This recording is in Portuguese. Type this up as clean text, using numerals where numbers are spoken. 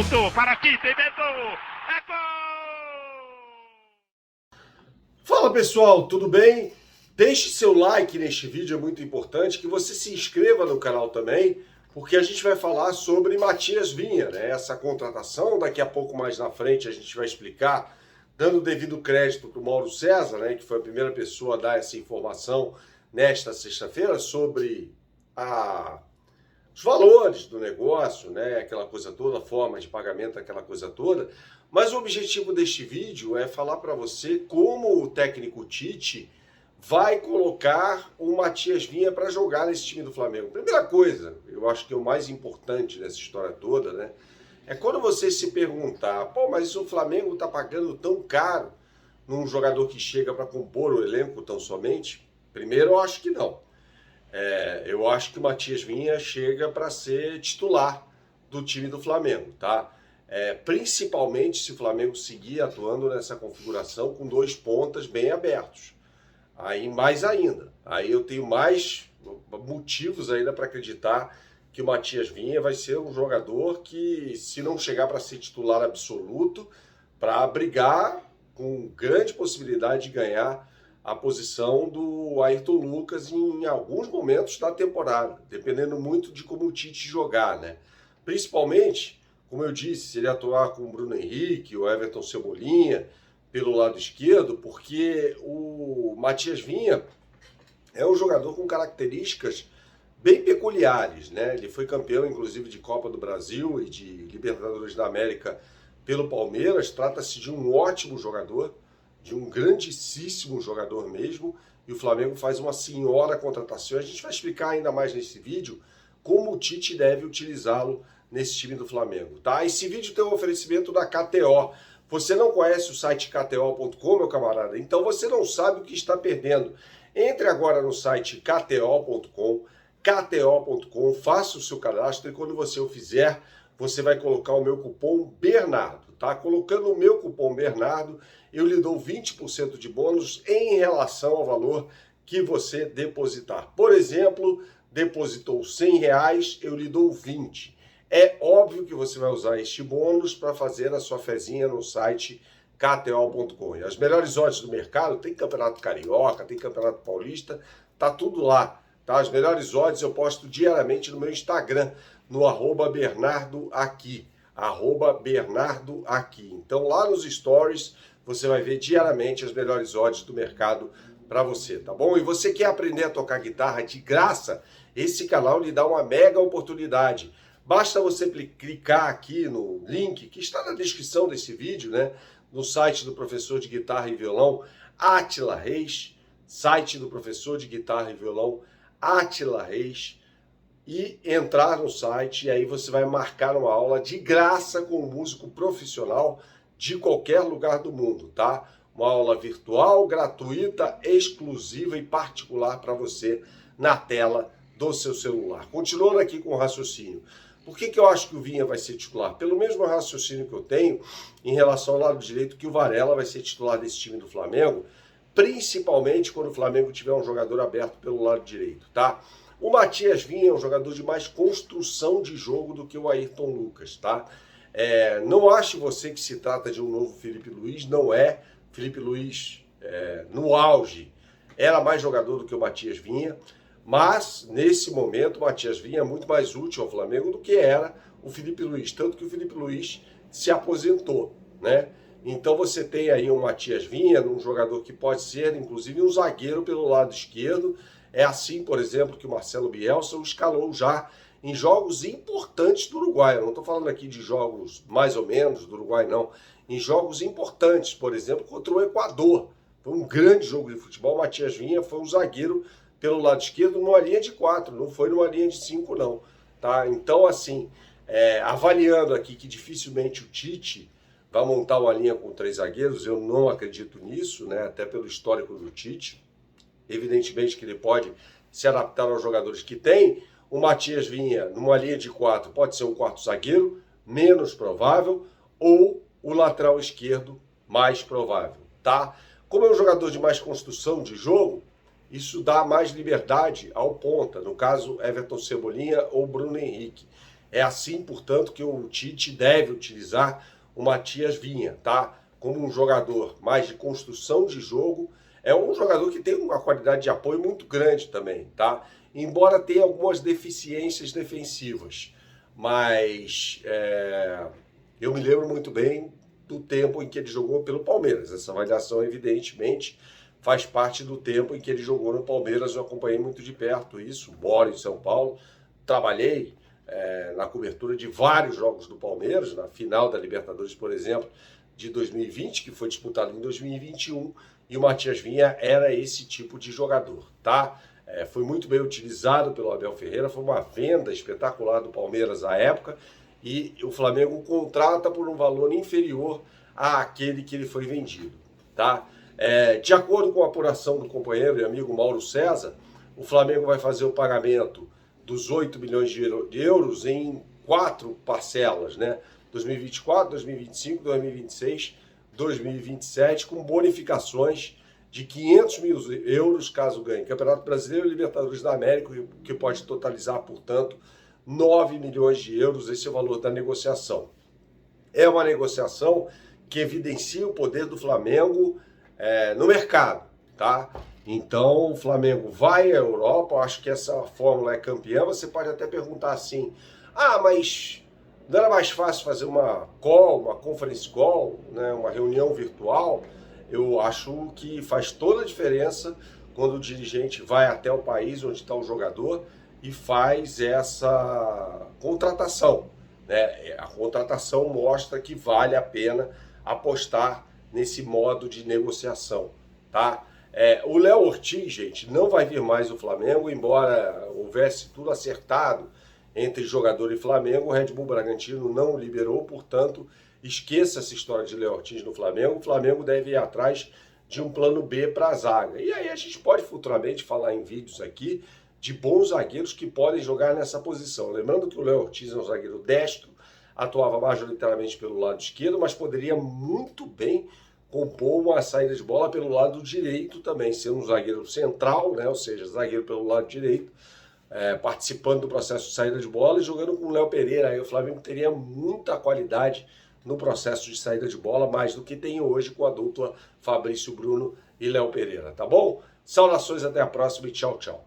Soltou para Tite, inventou. É gol! Fala pessoal, tudo bem? Deixe seu like neste vídeo, é muito importante. Que você se inscreva no canal também, porque a gente vai falar sobre Matias Vinha, né? Essa contratação. Daqui a pouco mais na frente a gente vai explicar, dando devido crédito para o Mauro César, né? Que foi a primeira pessoa a dar essa informação nesta sexta-feira sobre os valores do negócio, né? Aquela coisa toda, a forma de pagamento, aquela coisa toda. Mas o objetivo deste vídeo é falar para você como o técnico Tite vai colocar o Matias Vinha para jogar nesse time do Flamengo. Primeira coisa, eu acho que é o mais importante nessa história toda, né? É quando você se perguntar, pô, mas o Flamengo está pagando tão caro num jogador que chega para compor o elenco tão somente? Primeiro, eu acho que não. Eu acho que o Matias Vinha chega para ser titular do time do Flamengo, tá? Principalmente se o Flamengo seguir atuando nessa configuração com dois pontas bem abertos. Aí mais ainda. Aí eu tenho mais motivos ainda para acreditar que o Matias Vinha vai ser um jogador que, se não chegar para ser titular absoluto, para brigar com grande possibilidade de ganhar a posição do Ayrton Lucas em alguns momentos da temporada, dependendo muito de como o Tite jogar, né? Principalmente, como eu disse, se ele atuar com o Bruno Henrique, o Everton Cebolinha pelo lado esquerdo, porque o Matias Vinha é um jogador com características bem peculiares, né? Ele foi campeão, inclusive, de Copa do Brasil e de Libertadores da América pelo Palmeiras. Trata-se de um ótimo jogador, de um grandíssimo jogador mesmo, e o Flamengo faz uma senhora contratação. A gente vai explicar ainda mais nesse vídeo como o Tite deve utilizá-lo nesse time do Flamengo, tá? Esse vídeo tem um oferecimento da KTO. Você não conhece o site kto.com, meu camarada? Então você não sabe o que está perdendo. Entre agora no site kto.com, faça o seu cadastro e quando você o fizer, você vai colocar o meu cupom Bernardo, tá? Colocando o meu cupom Bernardo, eu lhe dou 20% de bônus em relação ao valor que você depositar. Por exemplo, depositou R$100, eu lhe dou 20. É óbvio que você vai usar este bônus para fazer a sua fezinha no site kto.com. E as melhores odds do mercado, tem campeonato carioca, tem campeonato paulista, tá tudo lá, tá? As melhores odds eu posto diariamente no meu Instagram, no @BernardoAqui, @BernardoAqui. Então lá nos stories você vai ver diariamente as melhores odds do mercado para você, tá bom? E você quer aprender a tocar guitarra de graça? Esse canal lhe dá uma mega oportunidade. Basta você clicar aqui no link que está na descrição desse vídeo, né? No site do professor de guitarra e violão, Átila Reis, site do professor de guitarra e violão, Átila Reis, e entrar no site, e aí você vai marcar uma aula de graça com um músico profissional de qualquer lugar do mundo, tá? Uma aula virtual, gratuita, exclusiva e particular para você na tela do seu celular. Continuando aqui com o raciocínio. Por que eu acho que o Vinha vai ser titular? Pelo mesmo raciocínio que eu tenho em relação ao lado direito, que o Varela vai ser titular desse time do Flamengo, principalmente quando o Flamengo tiver um jogador aberto pelo lado direito, tá? O Matias Vinha é um jogador de mais construção de jogo do que o Ayrton Lucas, tá? Não ache você que se trata de um novo Felipe Luiz, não é. Felipe Luiz, no auge, era mais jogador do que o Matias Vinha, mas nesse momento o Matias Vinha é muito mais útil ao Flamengo do que era o Felipe Luiz, tanto que o Felipe Luiz se aposentou, né? Então você tem aí um Matias Vinha, um jogador que pode ser, inclusive, um zagueiro pelo lado esquerdo. É assim, por exemplo, que o Marcelo Bielsa o escalou já em jogos importantes do Uruguai. Eu não estou falando aqui de jogos mais ou menos do Uruguai, não. Em jogos importantes, por exemplo, contra o Equador. Foi um grande jogo de futebol. O Matias Vinha foi um zagueiro pelo lado esquerdo numa linha de 4, não foi numa linha de 5, não. Tá? Então, assim, avaliando aqui que dificilmente o Tite vai montar uma linha com 3 zagueiros, eu não acredito nisso, né? Até pelo histórico do Tite. Evidentemente que ele pode se adaptar aos jogadores que tem. O Matias Vinha, numa linha de 4, pode ser um quarto zagueiro, menos provável, ou o lateral esquerdo, mais provável, tá? Como é um jogador de mais construção de jogo, isso dá mais liberdade ao ponta, no caso Everton Cebolinha ou Bruno Henrique. É assim, portanto, que o Tite deve utilizar o Matias Vinha, tá? Como um jogador mais de construção de jogo. É um jogador que tem uma qualidade de apoio muito grande também, tá? Embora tenha algumas deficiências defensivas. Mas eu me lembro muito bem do tempo em que ele jogou pelo Palmeiras. Essa avaliação, evidentemente, faz parte do tempo em que ele jogou no Palmeiras. Eu acompanhei muito de perto isso, moro em São Paulo, trabalhei na cobertura de vários jogos do Palmeiras, na final da Libertadores, por exemplo, de 2020, que foi disputada em 2021, e o Matias Vinha era esse tipo de jogador, tá? Foi muito bem utilizado pelo Abel Ferreira, foi uma venda espetacular do Palmeiras à época, e o Flamengo o contrata por um valor inferior àquele que ele foi vendido, tá? De acordo com a apuração do companheiro e amigo Mauro César, o Flamengo vai fazer o pagamento dos 8 milhões de euros em 4 parcelas, né? 2024, 2025, 2026, 2027, com bonificações de 500 mil euros caso ganhe Campeonato Brasileiro e Libertadores da América, que pode totalizar, portanto, 9 milhões de euros. Esse é o valor da negociação. É uma negociação que evidencia o poder do Flamengo no mercado, tá? Então, o Flamengo vai à Europa, eu acho que essa fórmula é campeã. Você pode até perguntar assim, mas não era mais fácil fazer uma conference call, né, uma reunião virtual? Eu acho que faz toda a diferença quando o dirigente vai até o país onde está o jogador e faz essa contratação, né? A contratação mostra que vale a pena apostar nesse modo de negociação, tá? O Léo Ortiz, gente, não vai vir mais o Flamengo, embora houvesse tudo acertado entre jogador e Flamengo. O Red Bull Bragantino não o liberou, portanto, esqueça essa história de Léo Ortiz no Flamengo. O Flamengo deve ir atrás de um plano B para a zaga. E aí a gente pode futuramente falar em vídeos aqui de bons zagueiros que podem jogar nessa posição. Lembrando que o Léo Ortiz é um zagueiro destro, atuava majoritariamente pelo lado esquerdo, mas poderia muito bem compor uma saída de bola pelo lado direito também, sendo um zagueiro central, né? Ou seja, zagueiro pelo lado direito, participando do processo de saída de bola e jogando com o Léo Pereira. Aí o Flamengo teria muita qualidade no processo de saída de bola, mais do que tem hoje com a dupla Fabrício Bruno e Léo Pereira, tá bom? Saudações, até a próxima e tchau, tchau.